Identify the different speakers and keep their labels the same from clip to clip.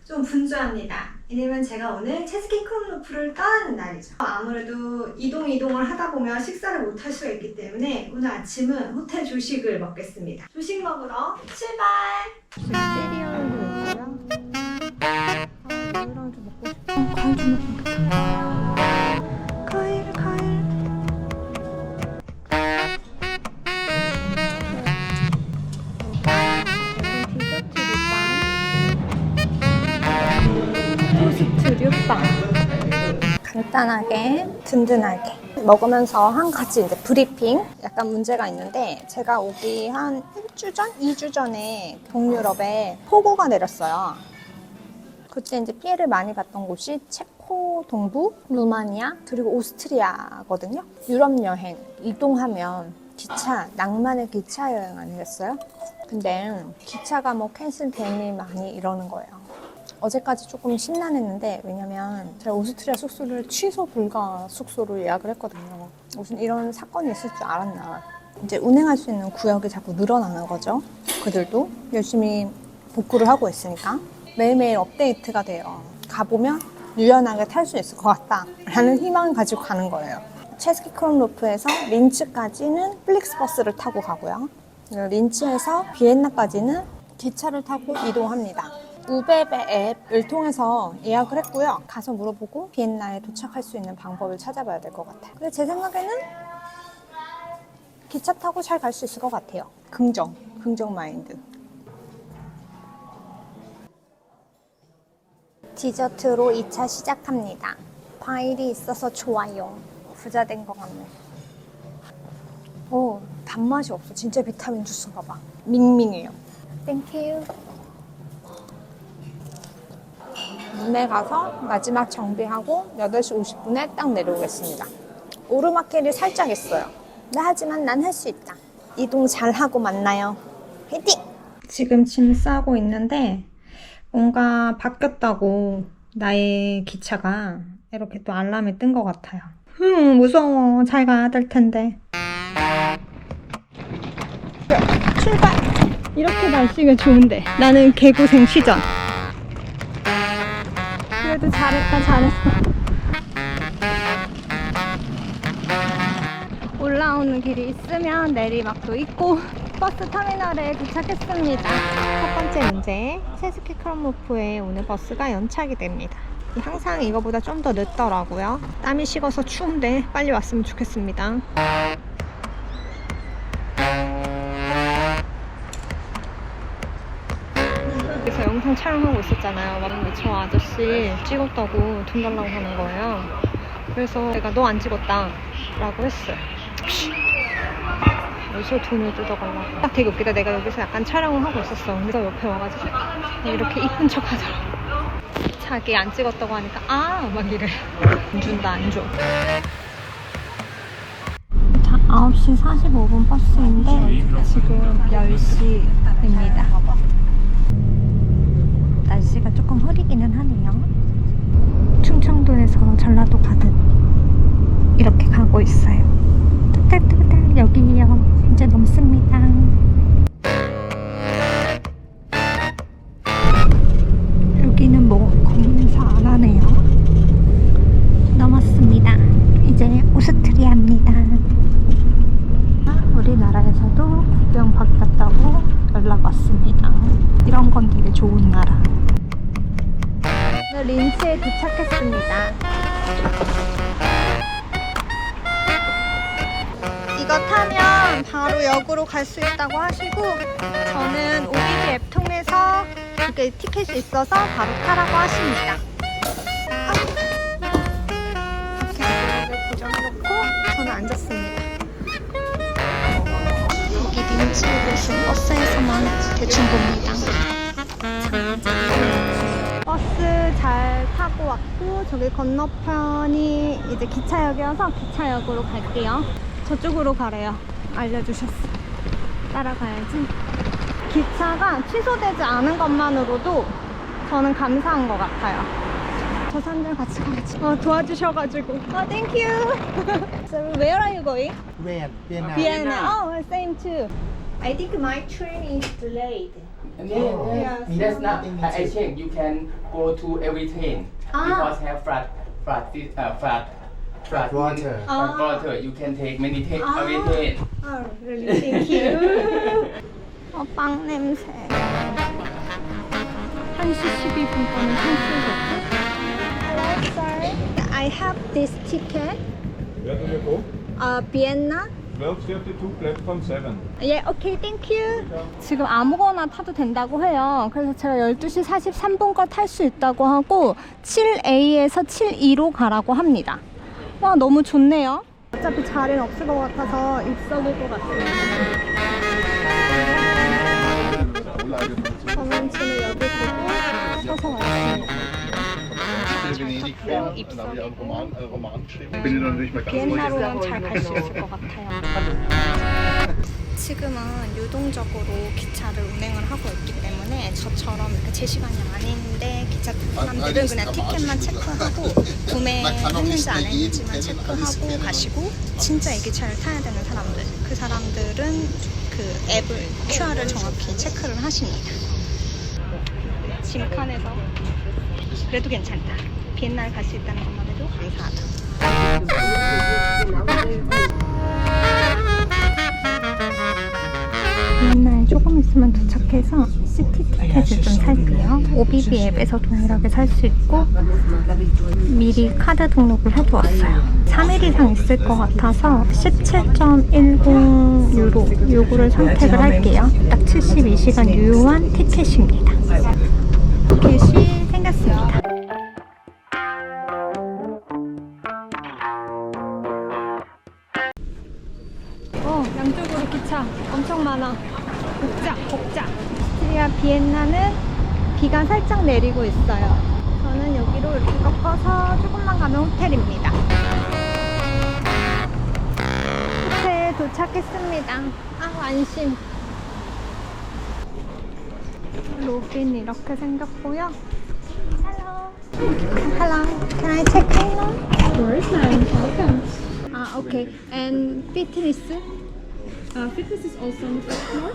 Speaker 1: 좀 분주합니다. 왜냐면 제가 오늘 체스키 크롬로프를 떠나는 날이죠. 아무래도 이동을 하다 보면 식사를 못 할 수가 있기 때문에 오늘 아침은 호텔 조식을 먹겠습니다. 조식 먹으러 출발!
Speaker 2: 시리얼도 있고요. 이런 좀 먹고 싶어. 과일 좀 먹겠다. 과일. 토스트류빵. 간단하게 든든하게 먹으면서 한 가지 이제 브리핑. 약간 문제가 있는데 제가 오기 한 1주 전? 2주 전에 동유럽에 폭우가 내렸어요. 그때 이제 피해를 많이 봤던 곳이 체코 동부, 루마니아, 그리고 오스트리아거든요. 유럽 여행 이동하면 기차, 낭만의 기차 여행 아니겠어요? 근데 기차가 뭐 캔슬되니 많이 이러는 거예요. 어제까지 조금 심란했는데 왜냐면 제가 오스트리아 숙소를 취소 불가 숙소로 예약을 했거든요. 무슨 이런 사건이 있을 줄 알았나. 이제 운행할 수 있는 구역이 자꾸 늘어나는 거죠. 그들도 열심히 복구를 하고 있으니까 매일매일 업데이트가 돼요. 가보면 유연하게 탈 수 있을 것 같다 라는 희망을 가지고 가는 거예요. 체스키 크롬로프에서 린츠까지는 플릭스버스를 타고 가고요. 린츠에서 비엔나까지는 기차를 타고 이동합니다. 우베베 앱을 통해서 예약을 했고요. 가서 물어보고 비엔나에 도착할 수 있는 방법을 찾아봐야 될 것 같아요. 근데 제 생각에는 기차 타고 잘 갈 수 있을 것 같아요. 긍정 마인드. 디저트로 2차 시작합니다. 과일이 있어서 좋아요. 부자 된 것 같네. 오, 단맛이 없어. 진짜 비타민 주스인가 봐. 밍밍해요. 땡큐. 문에 가서 마지막 정비하고 8시 50분에 딱 내려오겠습니다. 오르막길이 살짝 있어요. 하지만 난 할 수 있다. 이동 잘하고 만나요. 화이팅! 지금 짐 싸고 있는데 뭔가 바뀌었다고 나의 기차가 이렇게 또 알람이 뜬 것 같아요. 무서워. 잘 가야 될 텐데. 출발! 이렇게 날씨가 좋은데 나는 개고생 시전. 그래도 잘했어. 올라오는 길이 있으면 내리막도 있고. 버스 터미널에 도착했습니다. 첫 번째 문제, 체스키 크롬로프에 오늘 버스가 연착이 됩니다. 항상 이거보다 좀 더 늦더라고요. 땀이 식어서 추운데 빨리 왔으면 좋겠습니다. 그래서 영상 촬영하고 있었잖아요. 막 저 아저씨 찍었다고 돈 달라고 하는 거예요. 그래서 내가 너 안 찍었다 라고 했어요. 여기서 돈을 뜯어가려고. 딱 되게 웃기다. 내가 여기서 약간 촬영을 하고 있었어. 그래서 옆에 와가지고 이렇게 이쁜 척 하더라고. 자기 안 찍었다고 하니까 막 이래. 안 준다 안 줘. 자, 9시 45분 버스인데 지금 10시입니다. 날씨가 조금 흐리기는 하네요. 충청도에서 전라도 가듯 이렇게 가고 있어요. 뚝딱뚝딱 여기요. 이제 넘습니다. 여기는 뭐 검사 안 하네요. 넘었습니다. 이제 오스트리아입니다. 우리나라에서도 국경 바뀌었다고 연락 왔습니다. 이런 건 되게 좋은 나라. 린츠에 도착했습니다. 이거 타면 바로 역으로 갈 수 있다고 하시고 저는 OBD 앱 통해서 그게 티켓이 있어서 바로 타라고 하십니다. 이렇게 고정해놓고 저는 앉았습니다. 여기 린츠 곳은 버스에서만 대충 봅니다. 버스 잘 타고 왔고 저기 건너편이 이제 기차역이어서 기차역으로 갈게요. 저쪽으로 가래요. 알려주셨어. 따라가야지. 기차가 취소되지 않은 것만으로도 저는 감사한 것 같아요. 저 사람들 같이 가야지. 도와주셔가지고. 땡큐. So where are you going?
Speaker 3: Vienna.
Speaker 1: Vienna. Oh, same too.
Speaker 2: I think my train is delayed.
Speaker 3: Yes, that's not. I check. You can go to every train because have flat
Speaker 4: water.
Speaker 3: water. You can take many every train.
Speaker 2: Oh, really? Thank you. 빵 냄새. 1시 12분권은 캔슬됐고. Hello, sir. I have this ticket.
Speaker 5: Where do you go?
Speaker 2: Vienna.
Speaker 5: 1232, platform 7.
Speaker 2: 예, 오케이, 땡큐. 지금 아무거나 타도 된다고 해요. 그래서 제가 12시 43분 거 탈 수 있다고 하고 7A에서 7E로 가라고 합니다. 와, 너무 좋네요. 어차피 자리는 없을 것 같아서 입서볼 것 같습니다. 저는 짐을 여기 두고 서서 왔습니다. 비엔나로는 잘 갈 수 있을 것 같아요. 지금은 유동적으로 기차를 운행을 하고 있기 때문에 저처럼 이렇게 제 시간이 아닌데 기차 타는 사람들은 그냥 티켓만 체크하고 구매했는지 안 했는지만 체크하고 가시고 진짜 이 기차를 타야 되는 사람들 그 사람들은 그 앱을 QR을 정확히 체크를 하십니다. 짐칸에서 그래도 괜찮다. 비엔나를 갈 수 있다는 것만 해도 감사하다. 비엔나에 조금 있으면 도착해서 시티 티켓을 좀 살게요. OBB 앱에서 동일하게 살 수 있고 미리 카드 등록을 해두었어요. 3일 이상 있을 것 같아서 17.10 유로 요거를 선택을 할게요. 딱 72시간 유효한 티켓입니다. 겟이 생겼습니다. 양쪽으로 기차 엄청 많아. 복잡. 오스트리아 비엔나는 비가 살짝 내리고 있어요. 저는 여기로 이렇게 꺾어서 조금만 가면 호텔입니다. 호텔에 도착했습니다. 아, 안심. 로비는 이렇게 생겼고요. Hello. Can I check in now?
Speaker 6: Course, ma'am. Welcome.
Speaker 2: Ah, okay. And fitness?
Speaker 6: Fitness is also on the first floor.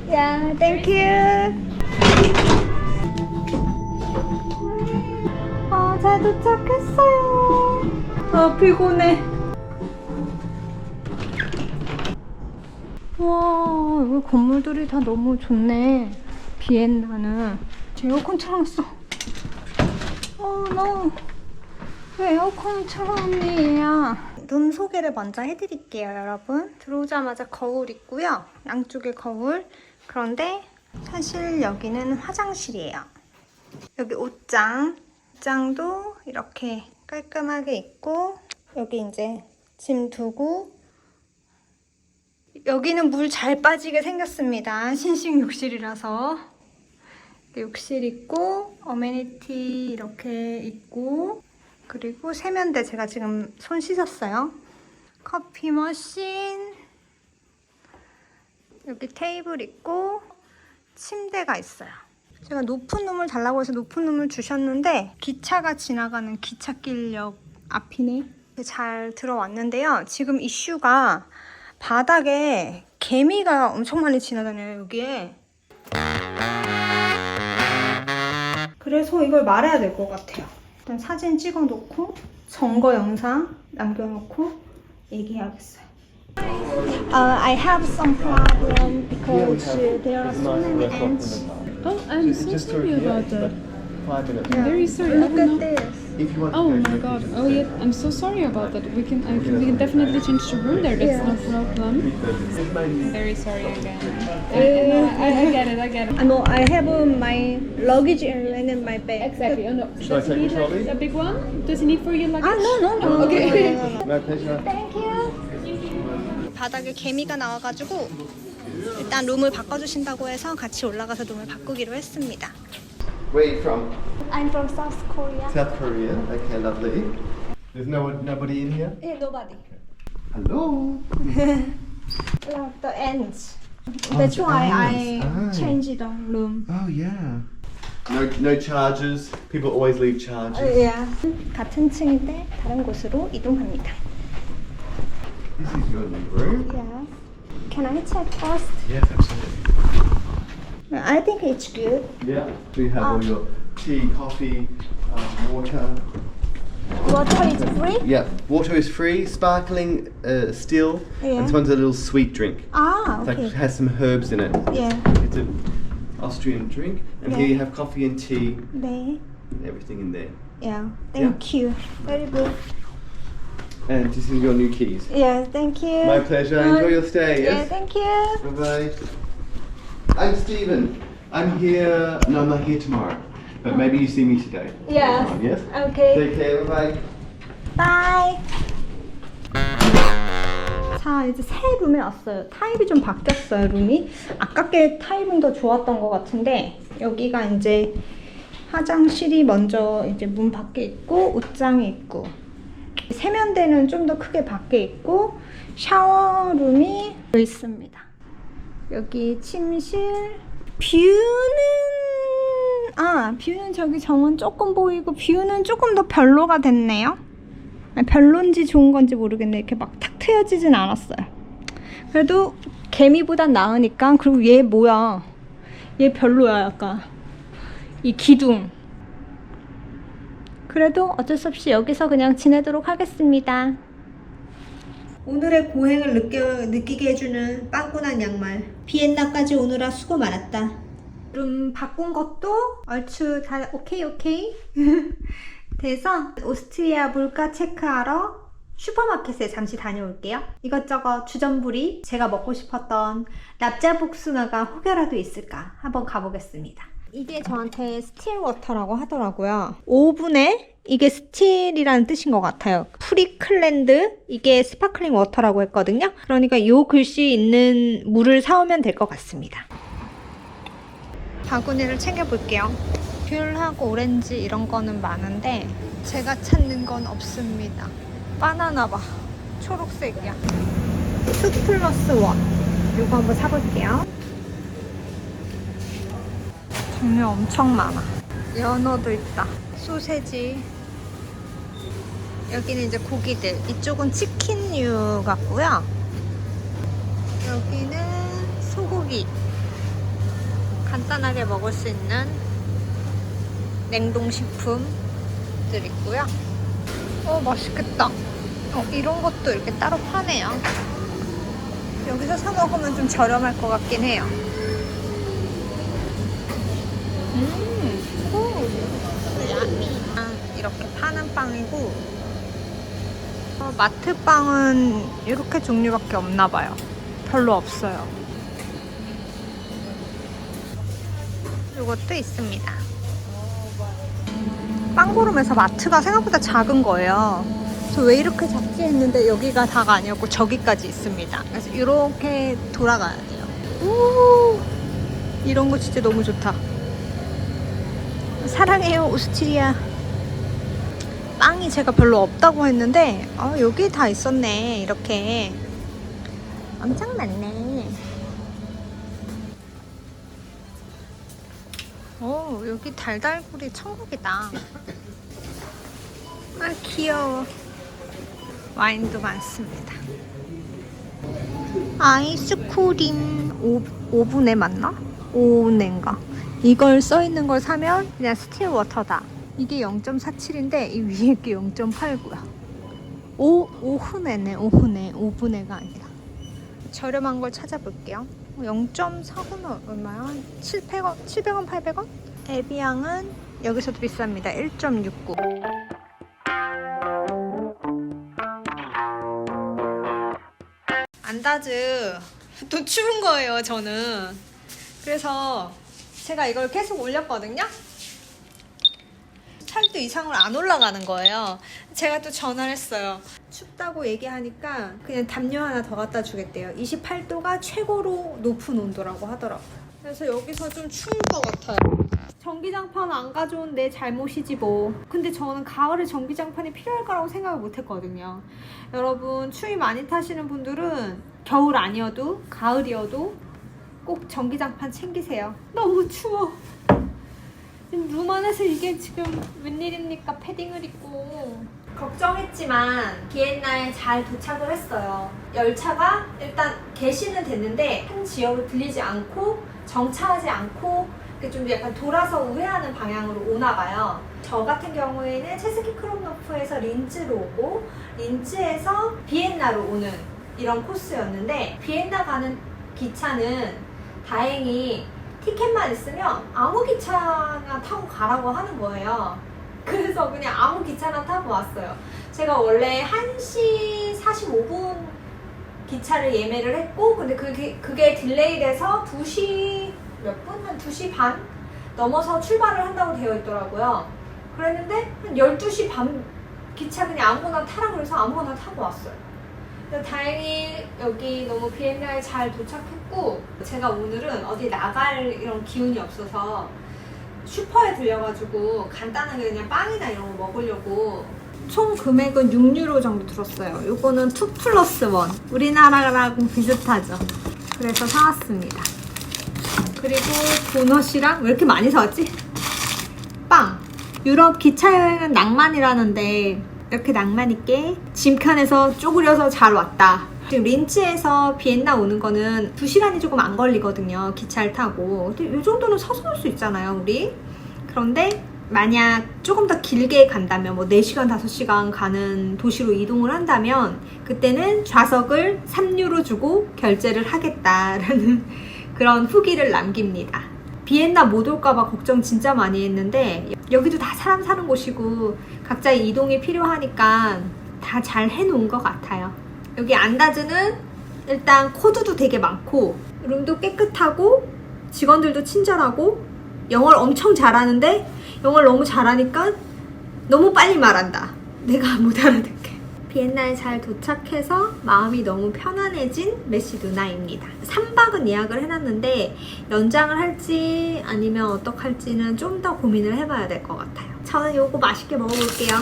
Speaker 2: Yeah, thank you. 아, 잘 도착했어요. 아, 피곤해. 와, 여기 건물들이 다 너무 좋네. 비엔나는. 에어컨 틀어놨어. no. 왜 에어컨 틀어놨니, 룸 소개를 먼저 해드릴게요, 여러분. 들어오자마자 거울 있고요. 양쪽에 거울. 그런데 사실 여기는 화장실이에요. 여기 옷장도 이렇게 깔끔하게 있고 여기 이제 짐 두고 여기는 물 잘 빠지게 생겼습니다. 신식 욕실이라서 욕실 있고 어메니티 이렇게 있고 그리고 세면대 제가 지금 손 씻었어요. 커피 머신 여기 테이블 있고 침대가 있어요. 제가 높은 룸을 달라고 해서 높은 룸을 주셨는데 기차가 지나가는 기찻길역 앞이네. 잘 들어왔는데요. 지금 이슈가 바닥에 개미가 엄청 많이 지나다녀요, 여기에. 그래서 이걸 말해야 될 것 같아요. 일단 사진 찍어 놓고 점거 영상 남겨놓고 얘기해야겠어요. I have some problem because there are so many ants.
Speaker 6: Oh, I'm so sorry about that.
Speaker 5: 5 minutes.
Speaker 6: I'm very sorry. I
Speaker 2: Look
Speaker 6: don't
Speaker 2: at
Speaker 6: know.
Speaker 2: this.
Speaker 5: If you want
Speaker 6: Oh
Speaker 5: to
Speaker 6: my god. Oh yeah, I'm so sorry about that. We can definitely change the room there. That's no problem. Very sorry again. I get it.
Speaker 2: No, I have my luggage and my bag.
Speaker 6: Exactly. Oh no.
Speaker 5: Shall I
Speaker 6: Does
Speaker 5: take
Speaker 6: he
Speaker 5: the
Speaker 6: need
Speaker 5: trolley?
Speaker 6: a big one? Does he need for your luggage?
Speaker 2: No.
Speaker 6: Okay.
Speaker 5: My pleasure.
Speaker 2: Thank you. 바닥에 개미가 나와가지고 일단 룸을 바꿔주신다고 해서 같이 올라가서 룸을 바꾸기로 했습니다.
Speaker 4: Where are you from?
Speaker 2: I'm from South Korea.
Speaker 4: South Korea. Okay, lovely. There's nobody in here?
Speaker 2: Yeah, nobody.
Speaker 4: Hello.
Speaker 2: Like the ants. That's why I changed the room.
Speaker 4: Oh yeah. No charges. People always leave charges.
Speaker 2: Yeah. 같은 층인데 다른 곳으로 이동합니다.
Speaker 4: This is your new room.
Speaker 2: Yeah. Can I check first?
Speaker 4: Yes, absolutely.
Speaker 2: I think it's good.
Speaker 4: Yeah. So you have all your tea, coffee, water.
Speaker 2: Water is free?
Speaker 4: Yeah, water is free, sparkling, still,
Speaker 2: Yeah.
Speaker 4: and this one's a little sweet drink.
Speaker 2: Ah,
Speaker 4: It's like
Speaker 2: okay.
Speaker 4: it has some herbs in it.
Speaker 2: Yeah.
Speaker 4: It's an Austrian drink, and
Speaker 2: Yeah.
Speaker 4: here you have coffee and tea,
Speaker 2: 네.
Speaker 4: and everything in there.
Speaker 2: Yeah. Thank you. Very good.
Speaker 4: And this is your new keys.
Speaker 2: Yeah, thank you.
Speaker 4: My pleasure. Enjoy your stay.
Speaker 2: Yeah,
Speaker 4: Yes.
Speaker 2: thank you.
Speaker 4: Bye bye. I'm Stephen. I'm here. No, I'm not here tomorrow. But maybe you see me today.
Speaker 2: Yeah.
Speaker 4: Later on, yes.
Speaker 2: Okay.
Speaker 4: Take care. Bye bye.
Speaker 2: 바이. 자, 이제 새 룸에 왔어요. 타입이 좀 바뀌었어요, 룸이. 아깝게 타입은 더 좋았던 것 같은데 여기가 이제 화장실이 먼저 이제 문 밖에 있고 옷장이 있고 세면대는 좀 더 크게 밖에 있고 샤워룸이 있습니다. 여기 침실. 뷰는 저기 정원 조금 보이고 뷰는 조금 더 별로가 됐네요. 아니, 별론지 좋은 건지 모르겠네. 이렇게 막 탁 트여지진 않았어요. 그래도 개미보단 나으니까. 그리고 얘 뭐야, 얘 별로야. 약간 이 기둥. 그래도 어쩔 수 없이 여기서 그냥 지내도록 하겠습니다. 오늘의 고행을 느끼게 해주는 빵꾸난 양말. 비엔나까지 오느라 수고 많았다. 룸 바꾼 것도 얼추 다 오케이 돼서 오스트리아 물가 체크하러 슈퍼마켓에 잠시 다녀올게요. 이것저것 주전부리, 제가 먹고 싶었던 납작복숭아가 혹여라도 있을까 한번 가보겠습니다. 이게 저한테 스틸 워터라고 하더라고요. 오븐에 이게 스틸이라는 뜻인 것 같아요. 프리클랜드, 이게 스파클링 워터라고 했거든요. 그러니까 이 글씨 있는 물을 사오면 될 것 같습니다. 바구니를 챙겨볼게요. 귤하고 오렌지 이런 거는 많은데 제가 찾는 건 없습니다. 바나나 봐. 초록색이야. 2+1. 이거 한번 사볼게요. 종류 엄청 많아. 연어도 있다. 소세지. 여기는 이제 고기들. 이쪽은 치킨류 같고요. 여기는 소고기. 간단하게 먹을 수 있는 냉동식품들 있고요. 맛있겠다. 이런 것도 이렇게 따로 파네요. 여기서 사 먹으면 좀 저렴할 것 같긴 해요. 이렇게 파는 빵이고 마트 빵은 이렇게 종류밖에 없나 봐요. 별로 없어요. 이것도 있습니다. 빵고름에서 마트가 생각보다 작은 거예요. 그래서 왜 이렇게 작지 했는데 여기가 다가 아니었고 저기까지 있습니다. 그래서 이렇게 돌아가야 돼요. 오, 이런 거 진짜 너무 좋다. 사랑해요 오스트리아. 빵이 제가 별로 없다고 했는데 여기 다 있었네. 이렇게 엄청 많네. 여기 달달구리 천국이다. 귀여워. 와인도 많습니다. 아이스크림 오븐에 맞나? 오븐인가? 이걸 써있는 걸 사면 그냥 스틸 워터다. 이게 0.47인데 이 위에 게 0.89야. 오후네네. 오븐에가 아니라. 저렴한 걸 찾아볼게요. 0.49는 얼마야? 700원, 800원? 에비앙은 여기서도 비쌉니다. 1.69. 안다즈 또 추운 거예요, 저는. 그래서 제가 이걸 계속 올렸거든요. 8도 이상으로 안 올라가는 거예요. 제가 또 전화를 했어요. 춥다고 얘기하니까 그냥 담요 하나 더 갖다 주겠대요. 28도가 최고로 높은 온도라고 하더라고요. 그래서 여기서 좀 추운 것 같아요. 전기장판 안 가져온 내 잘못이지 뭐. 근데 저는 가을에 전기장판이 필요할 거라고 생각을 못 했거든요. 여러분 추위 많이 타시는 분들은 겨울 아니어도 가을이어도 꼭 전기장판 챙기세요. 너무 추워. 지금 룸 안에서 이게 지금 웬일입니까? 패딩을 입고.
Speaker 1: 걱정했지만 비엔나에 잘 도착을 했어요. 열차가 일단 개시는 됐는데 한 지역을 들리지 않고 정차하지 않고 좀 약간 돌아서 우회하는 방향으로 오나 봐요. 저 같은 경우에는 체스키 크롬노프에서 린츠로 오고 린츠에서 비엔나로 오는 이런 코스였는데 비엔나 가는 기차는 다행히 티켓만 있으면 아무 기차나 타고 가라고 하는 거예요. 그래서 그냥 아무 기차나 타고 왔어요. 제가 원래 1시 45분 기차를 예매를 했고 근데 그게 딜레이 돼서 2시 몇 분? 한 2시 반? 넘어서 출발을 한다고 되어 있더라고요. 그랬는데 한 12시 반 기차 그냥 아무거나 타라 그래서 아무거나 타고 왔어요. 다행히 여기 너무 비엔나에 잘 도착했고 제가 오늘은 어디 나갈 이런 기운이 없어서 슈퍼에 들려가지고 간단하게 그냥 빵이나 이런 거 먹으려고 총 금액은 6유로 정도 들었어요. 요거는 2+1 우리나라랑 비슷하죠. 그래서 사왔습니다. 그리고 도넛이랑 왜 이렇게 많이 사왔지? 빵! 유럽 기차 여행은 낭만이라는데 이렇게 낭만 있게 짐칸에서 쪼그려서 잘 왔다. 지금 린츠에서 비엔나 오는 거는 2시간이 조금 안 걸리거든요. 기차를 타고. 근데 이 정도는 서서 올 수 있잖아요, 우리. 그런데 만약 조금 더 길게 간다면 뭐 4시간, 5시간 가는 도시로 이동을 한다면 그때는 좌석을 3유로 주고 결제를 하겠다라는 그런 후기를 남깁니다. 비엔나 못 올까봐 걱정 진짜 많이 했는데 여기도 다 사람 사는 곳이고 각자 이동이 필요하니까 다 잘 해놓은 것 같아요. 여기 안다즈는 일단 코드도 되게 많고 룸도 깨끗하고 직원들도 친절하고 영어를 엄청 잘하는데 영어를 너무 잘하니까 너무 빨리 말한다. 내가 못 알아듣게. 비엔나에 잘 도착해서 마음이 너무 편안해진 메시 누나입니다. 3박은 예약을 해놨는데 연장을 할지 아니면 어떡할지는 좀 더 고민을 해봐야 될 것 같아요. 저는 요거 맛있게 먹어볼게요.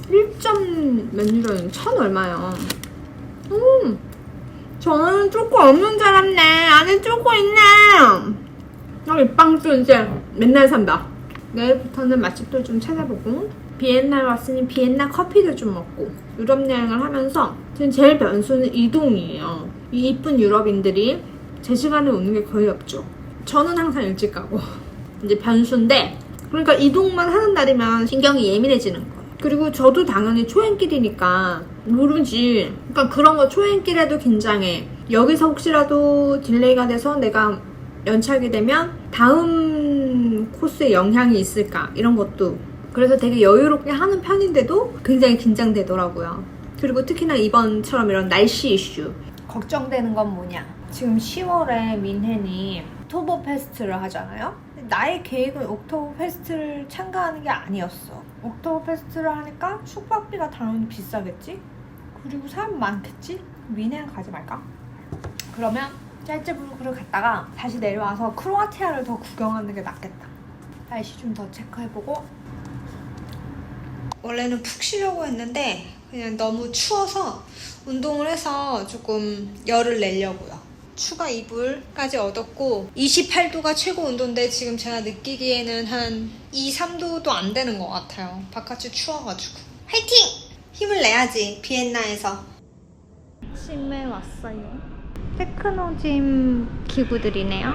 Speaker 1: 1점 몇 유로인 1,000 얼마요? 저는 초코 없는 줄 알았네. 안에 초코 있네. 이 빵도 이제 맨날 산다. 내일부터는 맛집들 좀 찾아보고 비엔나에 왔으니 비엔나 커피도 좀 먹고 유럽 여행을 하면서 지금 제일 변수는 이동이에요. 이 이쁜 유럽인들이 제 시간에 오는 게 거의 없죠. 저는 항상 일찍 가고 이제 변수인데 그러니까 이동만 하는 날이면 신경이 예민해지는 거예요. 그리고 저도 당연히 초행길이니까 모르지. 그러니까 그런 거 초행길에도 긴장해. 여기서 혹시라도 딜레이가 돼서 내가 연착이 되면 다음 코스에 영향이 있을까 이런 것도 그래서 되게 여유롭게 하는 편인데도 굉장히 긴장되더라고요. 그리고 특히나 이번처럼 이런 날씨 이슈 걱정되는 건 뭐냐, 지금 10월에 민헨이 옥토버 페스트를 하잖아요. 나의 계획은 옥토버 페스트를 참가하는 게 아니었어. 옥토버 페스트를 하니까 숙박비가 당연히 비싸겠지? 그리고 사람 많겠지? 민헨 가지 말까? 그러면 짤즈부르크를 갔다가 다시 내려와서 크로아티아를 더 구경하는 게 낫겠다. 날씨 좀 더 체크해보고. 원래는 푹 쉬려고 했는데 그냥 너무 추워서 운동을 해서 조금 열을 내려고요. 추가 이불까지 얻었고 28도가 최고 온도인데 지금 제가 느끼기에는 한 2, 3도도 안 되는 것 같아요. 바깥이 추워가지고. 화이팅! 힘을 내야지 비엔나에서. 짐에 왔어요. 테크노짐 기구들이네요.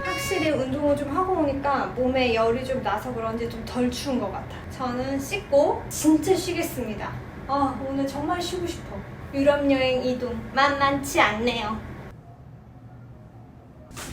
Speaker 1: 확실히 운동을 좀 하고 오니까 몸에 열이 좀 나서 그런지 좀 덜 추운 것 같아. 저는 씻고 진짜 쉬겠습니다. 오늘 정말 쉬고 싶어. 유럽 여행 이동 만만치 않네요.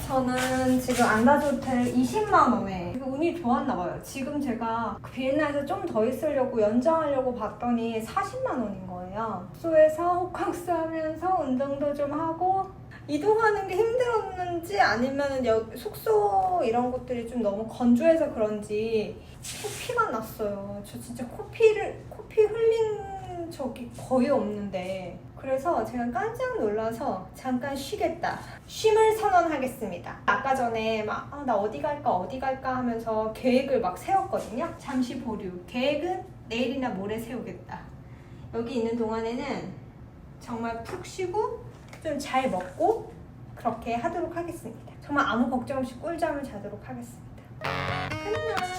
Speaker 1: 저는 지금 안다즈 호텔 20만 원에 운이 좋았나 봐요. 지금 제가 비엔나에서 좀 더 있으려고 연장하려고 봤더니 40만 원인 거예요. 숙소에서 호캉스 하면서 운동도 좀 하고 이동하는 게 힘들었는지 아니면 숙소 이런 것들이 좀 너무 건조해서 그런지 코피가 났어요. 저 진짜 코피 흘린 같은 적이 거의 없는데 그래서 제가 깜짝 놀라서 잠깐 쉬겠다. 쉼을 선언하겠습니다. 아까 전에 막 나 어디 갈까 하면서 계획을 막 세웠거든요. 잠시 보류. 계획은 내일이나 모레 세우겠다. 여기 있는 동안에는 정말 푹 쉬고 좀 잘 먹고 그렇게 하도록 하겠습니다. 정말 아무 걱정 없이 꿀잠을 자도록 하겠습니다. 끝나.